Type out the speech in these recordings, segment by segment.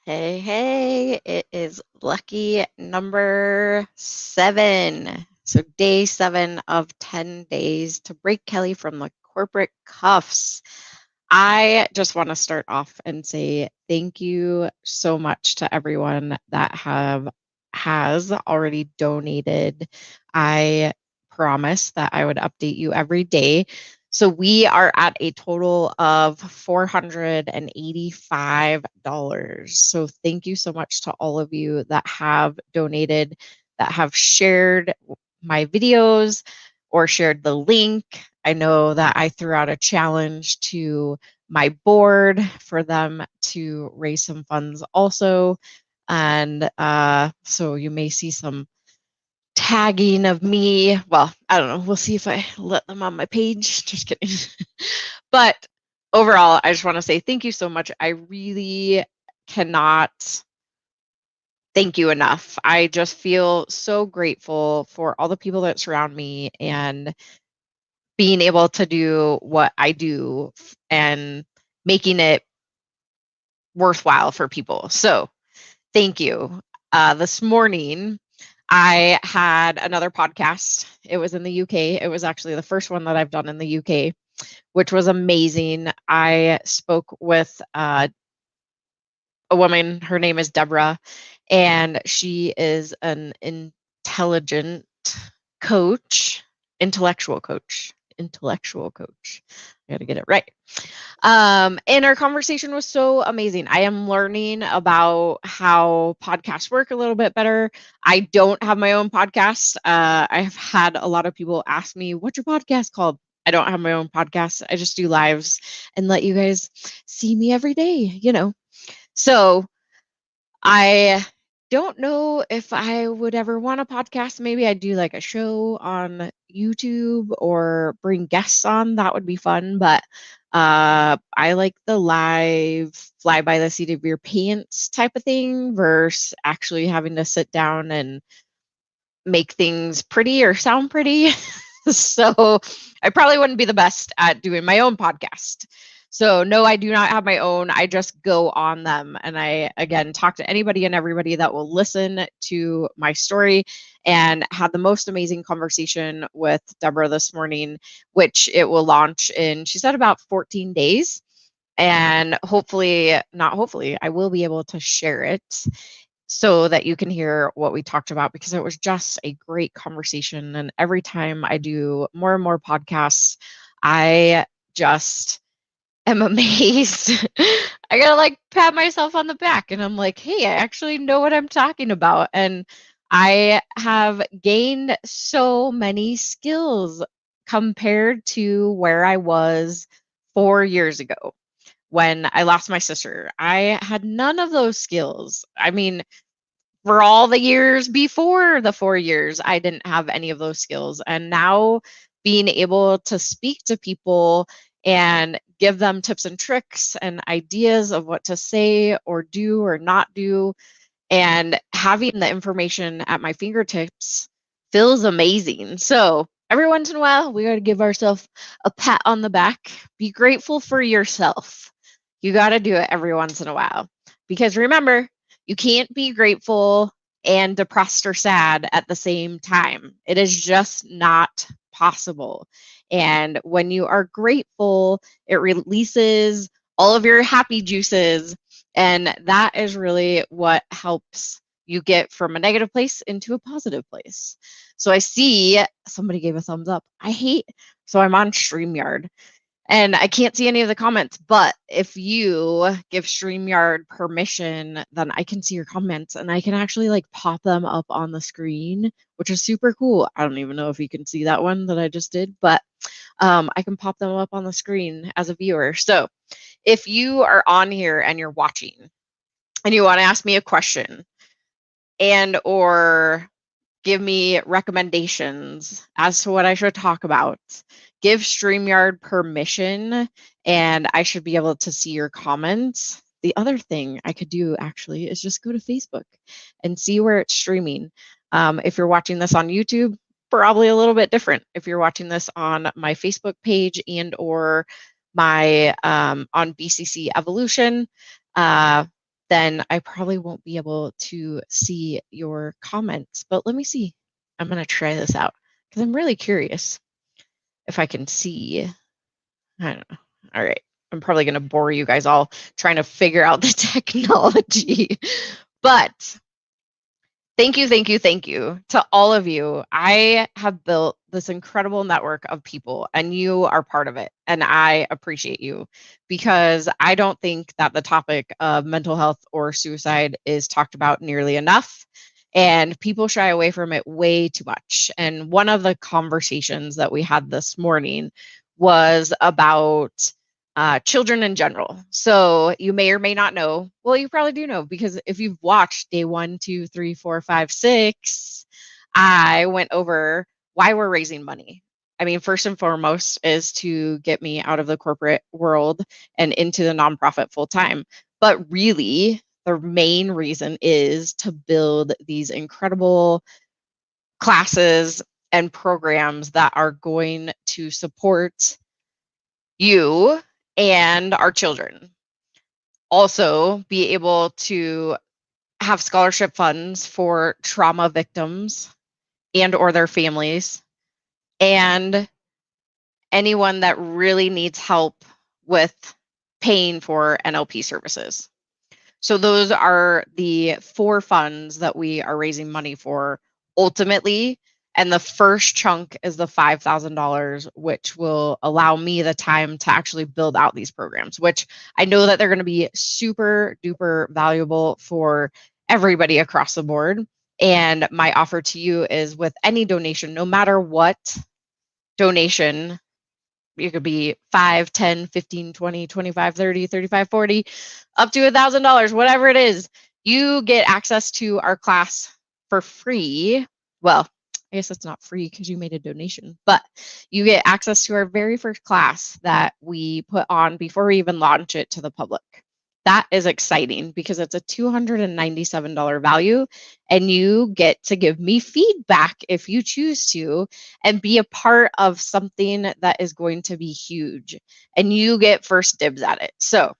Hey, it is lucky number 7. So, day 7 of 10 days to break Kelly from the corporate cuffs. I just want to start off and say thank you so much to everyone that has already donated. I promised that I would update you every day. So we are at a total of $485. So thank you so much to all of you that have donated, that have shared my videos or shared the link. I know that I threw out a challenge to my board for them to raise some funds also. And so you may see some tagging of me. Well, I don't know. We'll see if I let them on my page. Just kidding. But overall, I just want to say thank you so much. I really cannot thank you enough. I just feel so grateful for all the people that surround me and being able to do what I do and making it worthwhile for people. So, thank you. This morning, I had another podcast. It was in the UK. It was actually the first one that I've done in the UK, which was amazing. I spoke with a woman. Her name is Deborah, and she is an intelligent coach, intellectual coach, intellectual coach. I got to get it right. And our conversation was so amazing. I am learning about how podcasts work a little bit better. I don't have my own podcast. I've had a lot of people ask me, "What's your podcast called?" I don't have my own podcast. I just do lives and let you guys see me every day. So I don't know if I would ever want a podcast. Maybe I'd do like a show on YouTube or bring guests on. That would be fun. But I like the live fly by the seat of your pants type of thing versus actually having to sit down and make things pretty or sound pretty. So I probably wouldn't be the best at doing my own podcast. So no, I do not have my own. I just go on them. And I, again, talk to anybody and everybody that will listen to my story, and had the most amazing conversation with Deborah this morning, which it will launch in, she said, about 14 days. And hopefully, not hopefully, I will be able to share it so that you can hear what we talked about, because it was just a great conversation. And every time I do more and more podcasts, I just am amazed. I gotta like pat myself on the back and I'm like, hey, I actually know what I'm talking about. And I have gained so many skills compared to where I was 4 years ago when I lost my sister. I had none of those skills. I mean, for all the years before the 4 years, I didn't have any of those skills. And now being able to speak to people and give them tips and tricks and ideas of what to say or do or not do, and having the information at my fingertips feels amazing. So every once in a while, we got to give ourselves a pat on the back. Be grateful for yourself. You got to do it every once in a while. Because remember, you can't be grateful and depressed or sad at the same time. It is just not possible. And when you are grateful, it releases all of your happy juices, and that is really what helps you get from a negative place into a positive place. So I see somebody gave a thumbs up. So I'm on StreamYard and I can't see any of the comments, but if you give StreamYard permission, then I can see your comments and I can actually like pop them up on the screen, which is super cool. I don't even know if you can see that one that I just did, but I can pop them up on the screen as a viewer. So if you are on here and you're watching and you want to ask me a question and or give me recommendations as to what I should talk about, give StreamYard permission and I should be able to see your comments. The other thing I could do actually is just go to Facebook and see where it's streaming. If you're watching this on YouTube, probably a little bit different. If you're watching this on my Facebook page and or my on BCC Evolution, then I probably won't be able to see your comments. But let me see. I'm going to try this out because I'm really curious if I can see. I don't know. All right. I'm probably going to bore you guys all trying to figure out the technology. But thank you to all of you. I have built this incredible network of people, and you are part of it. And I appreciate you because I don't think that the topic of mental health or suicide is talked about nearly enough. And people shy away from it way too much. And one of the conversations that we had this morning was about children in general. So you may or may not know. Well, you probably do know because if you've watched day 1, 2, 3, 4, 5, 6, I went over why we're raising money. I mean, first and foremost is to get me out of the corporate world and into the nonprofit full time. But really, the main reason is to build these incredible classes and programs that are going to support you and our children. Also, be able to have scholarship funds for trauma victims and or their families, and anyone that really needs help with paying for NLP services. So those are the 4 funds that we are raising money for ultimately. And the first chunk is the $5,000, which will allow me the time to actually build out these programs, which I know that they're going to be super duper valuable for everybody across the board. And my offer to you is with any donation, no matter what donation, it could be 5, 10, 15, 20, 25, 30, 35, 40, up to $1,000, whatever it is, you get access to our class for free. Well, I guess it's not free because you made a donation, but you get access to our very first class that we put on before we even launch it to the public. That is exciting because it's a $297 value, and you get to give me feedback if you choose to and be a part of something that is going to be huge, and you get first dibs at it. So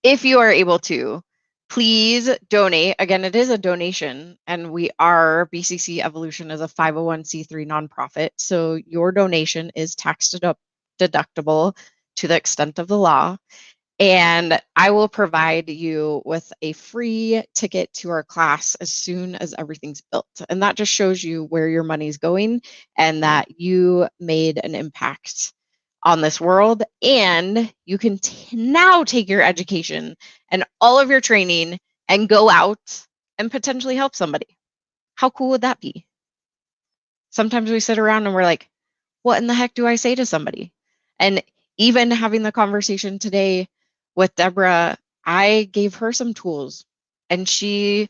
if you are able to, please donate. Again, it is a donation, and we are BCC Evolution is a 501c3 nonprofit. So your donation is tax deductible to the extent of the law. And I will provide you with a free ticket to our class as soon as everything's built. And that just shows you where your money's going and that you made an impact on this world. And you can now take your education and all of your training and go out and potentially help somebody. How cool would that be? Sometimes we sit around and we're like, what in the heck do I say to somebody? And even having the conversation today with Deborah, I gave her some tools, and she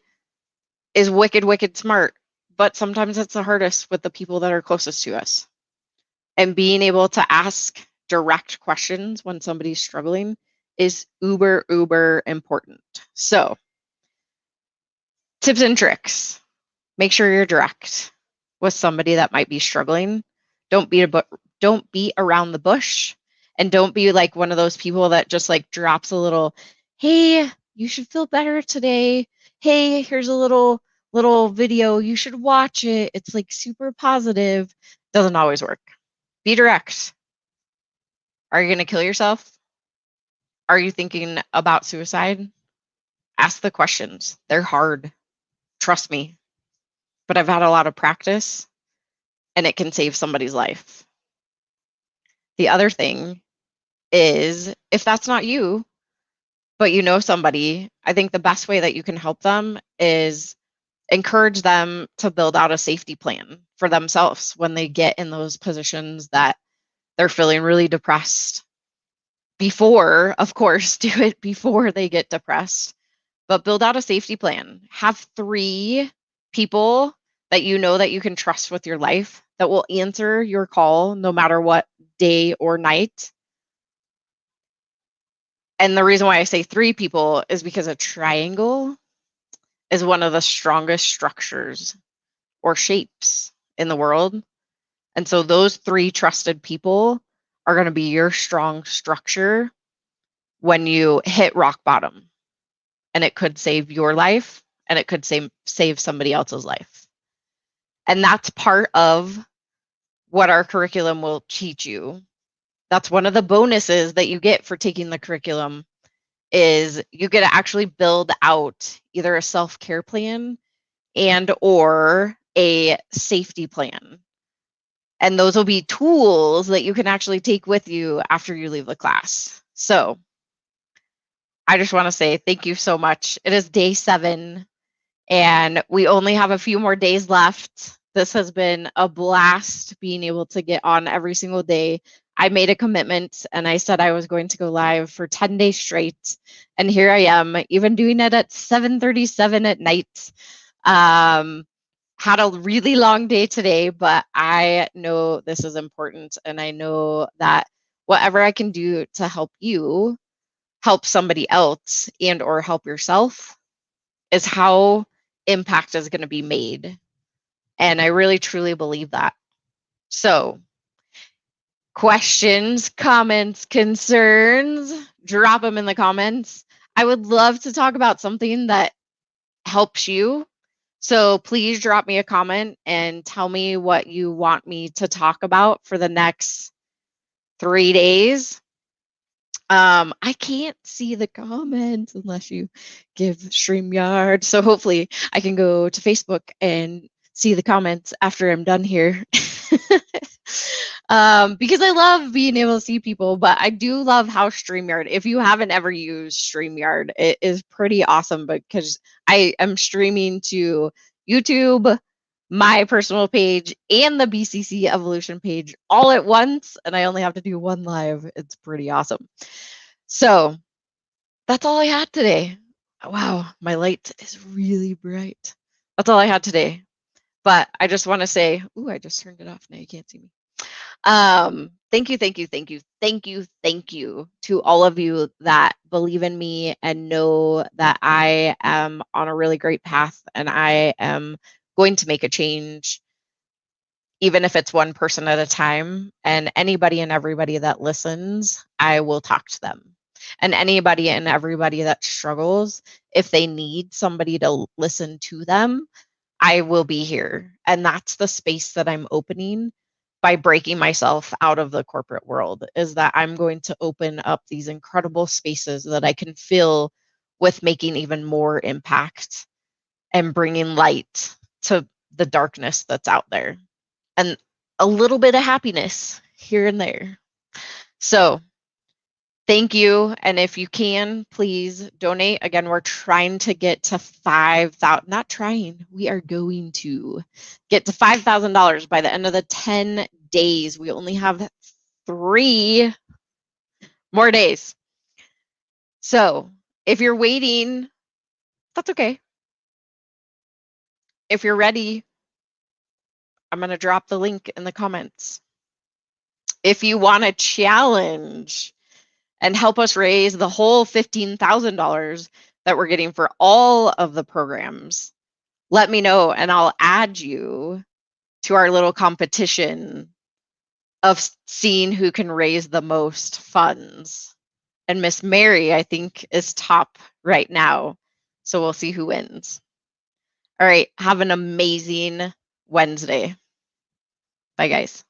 is wicked, wicked smart. But sometimes it's the hardest with the people that are closest to us. And being able to ask direct questions when somebody's struggling is uber, uber important. So, tips and tricks. Make sure you're direct with somebody that might be struggling. Don't be around the bush, and don't be like one of those people that just like drops a little, hey, you should feel better today. Hey, here's a little video. You should watch it. It's like super positive. Doesn't always work. Be direct. Are you going to kill yourself? Are you thinking about suicide? Ask the questions. They're hard. Trust me. But I've had a lot of practice, and it can save somebody's life. The other thing is, if that's not you, but you know somebody, I think the best way that you can help them is encourage them to build out a safety plan for themselves when they get in those positions that they're feeling really depressed. Before, of course, do it before they get depressed, but build out a safety plan. Have 3 people that you know that you can trust with your life that will answer your call no matter what day or night. And the reason why I say 3 people is because a triangle is one of the strongest structures or shapes in the world. And so those 3 trusted people are going to be your strong structure when you hit rock bottom. and it could save your life, and it could save somebody else's life. And that's part of what our curriculum will teach you. That's one of the bonuses that you get for taking the curriculum, is you get to actually build out either a self-care plan and or a safety plan. And those will be tools that you can actually take with you after you leave the class. So I just want to say thank you so much. It is day 7 and we only have a few more days left. This has been a blast being able to get on every single day. I made a commitment and I said I was going to go live for 10 days straight. And here I am, even doing it at 7:37 at night. Had a really long day today, but I know this is important. And I know that whatever I can do to help you, help somebody else and or help yourself is how impact is going to be made. And I really truly believe that. So, questions, comments, concerns, drop them in the comments. I would love to talk about something that helps you. So please drop me a comment and tell me what you want me to talk about for the next 3 days. I can't see the comments unless you give StreamYard. So hopefully I can go to Facebook and see the comments after I'm done here. Because I love being able to see people, but I do love how StreamYard, if you haven't ever used StreamYard, it is pretty awesome because I am streaming to YouTube, my personal page, and the BCC Evolution page all at once, and I only have to do one live. It's pretty awesome. So that's all I had today. Wow, my light is really bright. That's all I had today. But I just want to say, ooh, I just turned it off. Now you can't see me. Thank you, thank you, thank you, thank you, thank you to all of you that believe in me and know that I am on a really great path and I am going to make a change, even if it's one person at a time. And anybody and everybody that listens, I will talk to them. And anybody and everybody that struggles, if they need somebody to listen to them, I will be here. And that's the space that I'm opening by breaking myself out of the corporate world, is that I'm going to open up these incredible spaces that I can fill with making even more impact and bringing light to the darkness that's out there and a little bit of happiness here and there. So thank you. And if you can, please donate. Again, we're trying to get to 5,000, not trying, we are going to get to $5,000 by the end of the 10 days. We only have 3 more days. So if you're waiting, that's okay. If you're ready, I'm going to drop the link in the comments. If you want a challenge and help us raise the whole $15,000 that we're getting for all of the programs, let me know and I'll add you to our little competition of seeing who can raise the most funds. And Miss Mary, I think, is top right now. So we'll see who wins. All right. Have an amazing Wednesday. Bye, guys.